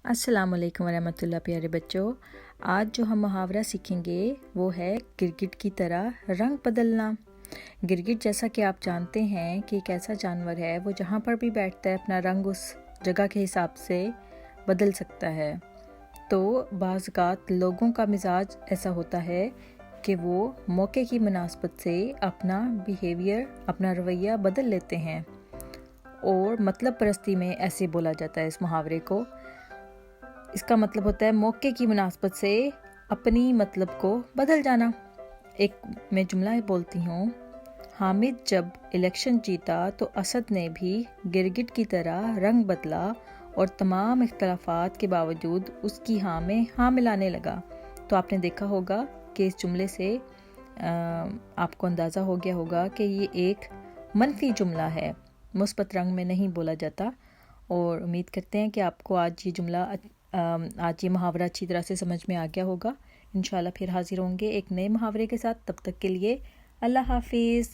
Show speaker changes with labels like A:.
A: अस्सलाम वालेकुम वरहमतुल्लाह। प्यारे बच्चों, आज जो हम मुहावरा सीखेंगे वो है गिरगिट की तरह रंग बदलना। गिरगिट जैसा कि आप जानते हैं कि एक ऐसा जानवर है वो जहाँ पर भी बैठता है अपना रंग उस जगह के हिसाब से बदल सकता है। तो बाज़ औक़ात लोगों का मिजाज ऐसा होता है कि वो मौके की मुनासबत से अपना बिहेवियर, अपना रवैया बदल लेते हैं और मतलब परस्ती में ऐसे बोला जाता है इस मुहावरे को। इसका मतलब होता है मौके की मुनासबत से अपनी मतलब को बदल जाना। एक मैं जुमला बोलती हूँ, हामिद जब इलेक्शन जीता तो असद ने भी गिरगिट की तरह रंग बदला और तमाम इख्तलाफात के बावजूद उसकी हाँ में हाँ मिलाने लगा। तो आपने देखा होगा कि इस जुमले से आपको अंदाज़ा हो गया होगा कि ये एक मनफी जुमला है, मुस्बत रंग में नहीं बोला जाता। और उम्मीद करते हैं कि आपको आज ये मुहावरा अच्छी तरह से समझ में आ गया होगा। इंशाल्लाह फिर हाजिर होंगे एक नए मुहावरे के साथ। तब तक के लिए अल्लाह हाफिज़।